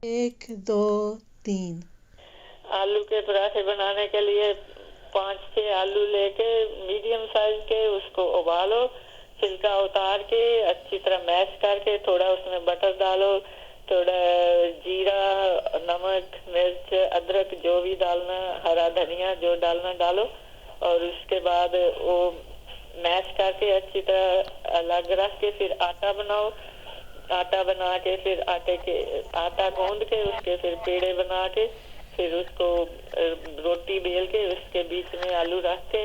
1 2 3। आलू के पराठे बनाने के लिए 5-6 आलू लेके मीडियम साइज के उसको उबालो, छिलका उतार के अच्छी तरह मैश करके थोड़ा उसमें बटर डालो, थोड़ा जीरा, नमक, मिर्च, अदरक जो भी डालना, हरा धनिया जो डालना डालो, और उसके बाद वो मैश करके अच्छी तरह अलग रख के फिर आटा बनाओ। आटा बना के फिर आटा गूंद के उसके फिर पेड़े बना के फिर उसको रोटी बेल के उसके बीच में आलू रख के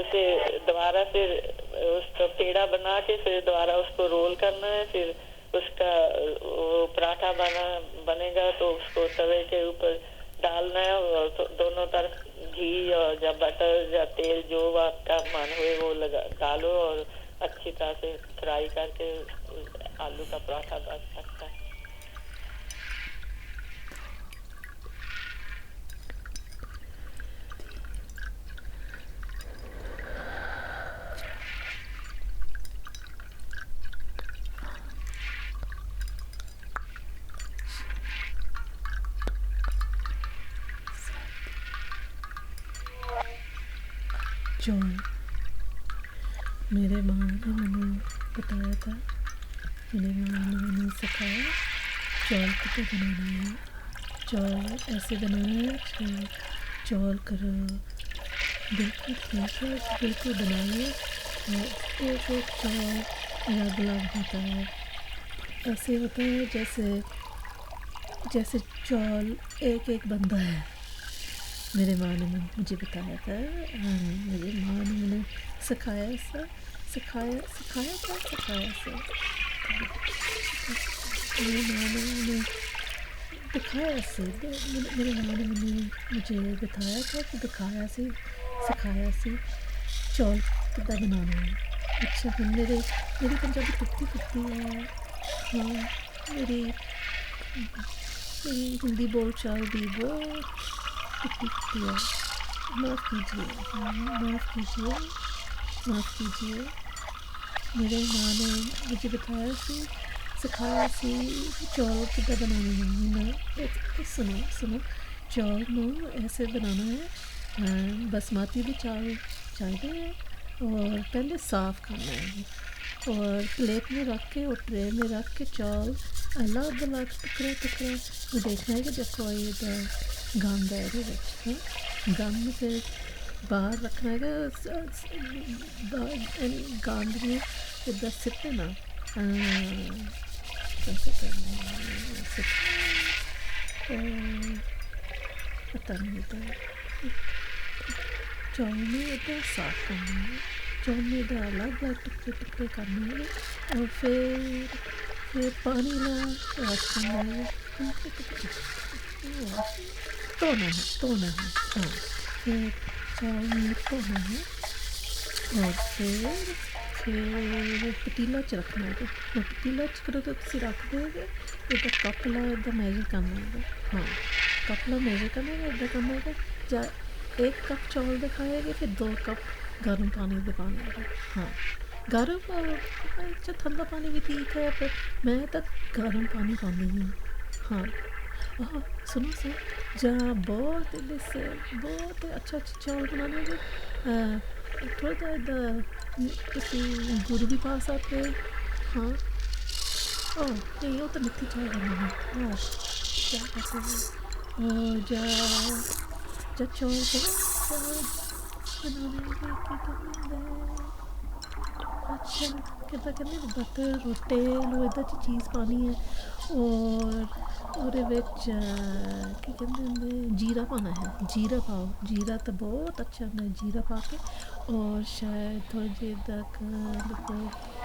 उसे दोबारा फिर उसका पेड़ा बना के फिर दोबारा उसको रोल करना है। फिर उसका वो पराठा बनेगा तो उसको तवे के ऊपर डालना है और दोनों तरफ घी और या बटर या तेल जो आपका मन हुए वो डालो और अच्छी तरह से फ्राई करके आलू का पराठा बन सकता है। चौल मेरे माँ ने मैंने बताया था, मेरे माँ ने मैंने सिखाया चौल को बनाना है। चौल ऐसे बनाना है, चौल करो बिल्कुल ठीक है, बिल्कुल बनाइए। और एक एक चौल अलग अलग होता है, ऐसे होता है जैसे चौल एक एक बनता है। मेरे माँ ने मुझे बताया था, मेरे माँ ने मैंने सिखाया ऐसा, सिखाया ऐसा। मेरी माँ ने मैंने दिखाया ऐसे, मेरे माँ ने मुझे बताया था कि दिखाया से सिखाया से चौल कितना बनाना है। अच्छा फिर मेरी पंजाबी कितनी है। हाँ, मेरी हिंदी बोल चाल भी बहुत कितनी है। माफ़ कीजिए। मेरे माँ ने मुझे बताया कि सिखाया सी चौल कितना बनाना है। सुनो चौल में ऐसे बनाना है। बासमती भी चावल चाहिए और पहले साफ़ करना है और प्लेट में रख के और ट्रे में रख के चौल अलग अलग टुकड़े में देखना है कि देखो ये गंद है, गंद फिर बाहर रखना है। गंद में इधर सिट्टे ना कैसे करना है पता नहीं था। चौल में इधर साफ करना है, चौल में इधर अलग अलग टुकड़े करने हैं और फिर पानी में रखना है, धोना है। हाँ, फिर चौल में धोना है और फिर पतीला च रखना है। और पतीला च करो तो तुम रख दोगे इधर कप ला, इधर मेजर करना है। हाँ, कप ला मेजर करना है, इधर करना है या 1 कप चौल दिखाएगा फिर 2 कप गर्म पानी दिखाएगा। हाँ, गर्म और अच्छा ठंडा पानी भी ठीक है, पर मैं तो गर्म पानी पानी हूँ। हाँ, सुनो जहाँ बहुत अच्छा चौल बनाने के थोड़ा इधर गुड़ भी पा सकते। हाँ, नहीं वो तो मिट्टी चौल बनाना है। हाँ, क्या कहते हैं और जा चौल बनाने के अच्छा कितना करने बटर और तेल और इधर चीज़ पानी है और की कहते हैं जीरा पाना है। जीरा पाओ, जीरा तो बहुत अच्छा होता है। जीरा पा के और शायद थोड़ी देर तक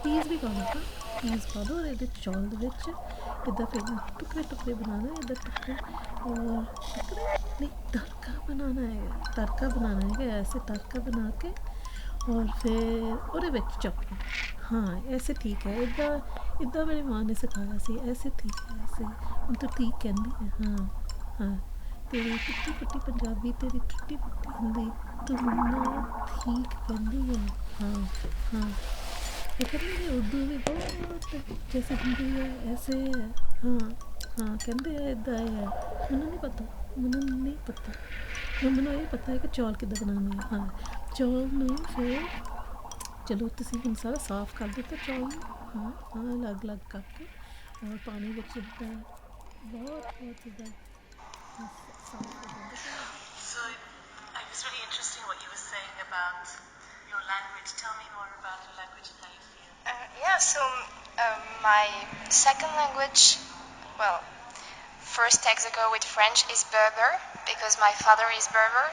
पीस भी पाना था, पीस पा दो और इधर चौल इधर फिर टुकड़े बनाना है, इधर टुकड़े और टुकड़े नहीं तड़का बनाना है क्या ऐसे तड़का बना के और फिर और विच चौपड़ा। हाँ, ऐसे ठीक है। इधर मेरी माँ ने सिखाया सी ऐसे ठीक है, ऐसे हम तो ठीक कहती है। हाँ, तेरी टुट्टी पंजाबी, तेरी टुट्टी हिंदी, तू मुन्ना ठीक कहती है। हाँ, ये कहते हैं उर्दू भी बहुत जैसे हिंदी है ऐसे है। हाँ, ਹਾਂ ਕਹਿੰਦੇ ਇੱਦਾਂ ਹੈ, ਮੈਨੂੰ ਨਹੀਂ ਪਤਾ, ਮੈਨੂੰ ਨਹੀਂ ਪਤਾ। ਮੈਨੂੰ ਇਹ ਪਤਾ ਹੈ ਕਿ ਚੌਲ ਕਿੱਦਾਂ ਬਣਾਉਣੇ ਆ। ਹਾਂ, ਚੌਲ ਨੂੰ ਫਿਰ ਚਲੋ ਤੁਸੀਂ ਹੁਣ ਸਾਰਾ ਸਾਫ਼ ਕਰ ਦਿੱਤਾ ਚੌਲ ਨੂੰ। ਹਾਂ ਹਾਂ, ਅਲੱਗ-ਅਲੱਗ ਕਰਕੇ ਔਰ ਪਾਣੀ ਵਿੱਚ ਜਿੱਦਾਂ ਬਹੁਤ ਇੱਦਾਂ ਸਾਫ਼ ਹੋ ਜਾਂਦਾ ਚੌਲ। So it was really interesting what you were saying about your language. Tell me more about your language and how you feel. My second language, well, first takes a go with French is Berber because my father is Berber.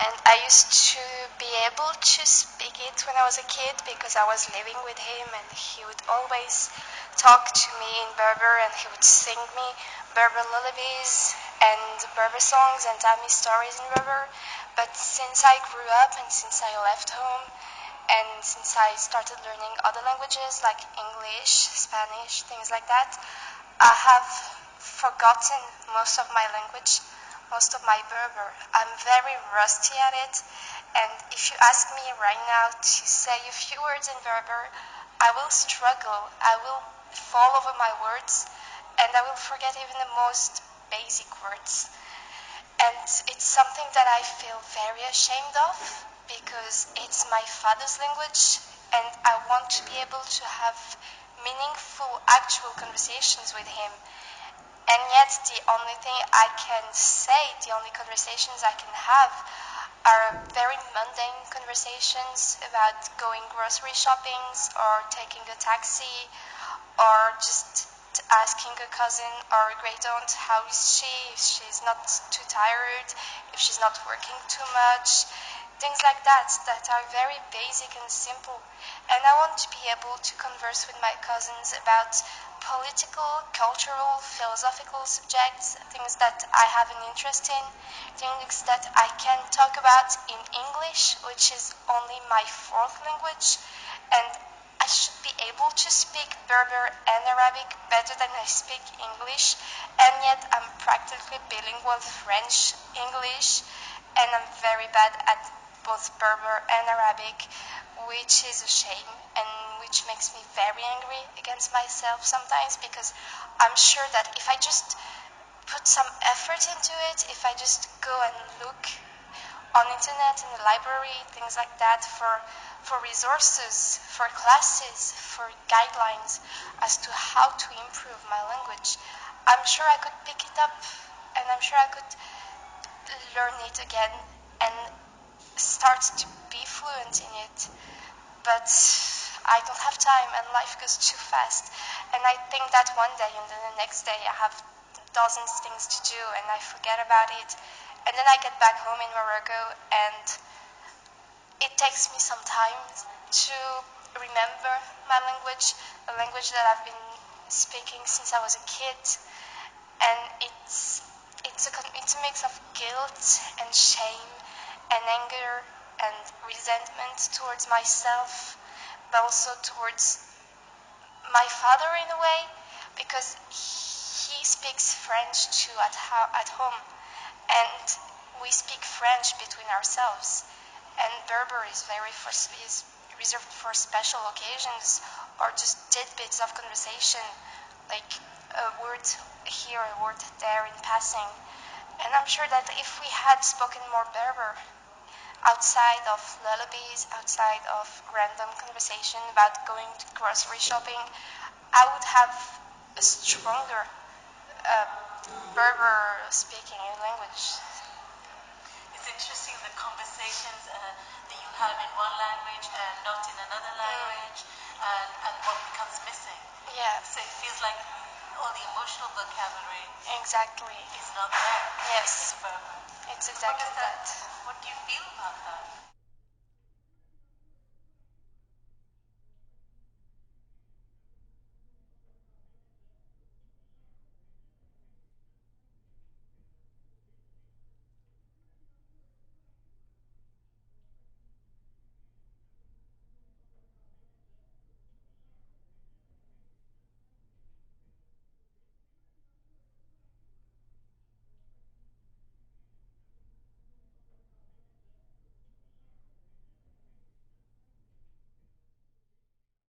And I used to be able to speak it when I was a kid because I was living with him and he would always talk to me in Berber and he would sing me Berber lullabies and Berber songs and tell me stories in Berber. But since I grew up and since I left home and since I started learning other languages like English, Spanish, things like that, I have forgotten most of my language, most of my Berber. I'm very rusty at it, and if you ask me right now to say a few words in Berber, I will struggle, I will fall over my words, and I will forget even the most basic words. And it's something that I feel very ashamed of because it's my father's language and I want to be able to have meaningful, actual conversations with him. And yet, the only thing I can say, the only conversations I can have are very mundane conversations about going grocery shoppings or taking a taxi or just asking a cousin or a great aunt how is she, if she's not too tired, if she's not working too much, things like that that are very basic and simple. And I want to be able to converse with my cousins about political, cultural, philosophical subjects, things that I have an interest in, things that I can talk about in English, which is only my fourth language, and I should be able to speak Berber and Arabic better than I speak English, and yet I'm practically bilingual French, English, and I'm very bad at both Berber and Arabic, which is a shame and which makes me very angry against myself sometimes because I'm sure that if I just put some effort into it, if I just go and look on internet in the library, things like that for resources, for classes, for guidelines as to how to improve my language, I'm sure I could pick it up and I'm sure I could learn it again and start to be fluent in it. But I don't have time and life goes too fast. And I think that one day and then the next day I have dozens of things to do and I forget about it. And then I get back home in Morocco and it takes me some time to remember my language, a language that I've been speaking since I was a kid. And it's a mix of guilt and shame and anger and resentment towards myself, but also towards my father in a way, because he speaks French too at home, and we speak French between ourselves. And Berber is reserved for special occasions or just tidbits of conversation, like a word here, a word there in passing. And I'm sure that if we had spoken more Berber, outside of lullabies, outside of random conversation about going to grocery shopping, I would have a stronger uh, Berber speaking language. It's interesting the conversations that you have in one language and not in another language, and what becomes missing. Yeah. So it feels like all the emotional vocabulary Exactly. is not there. Yes. In Berber. It's exactly that. What do you feel about that?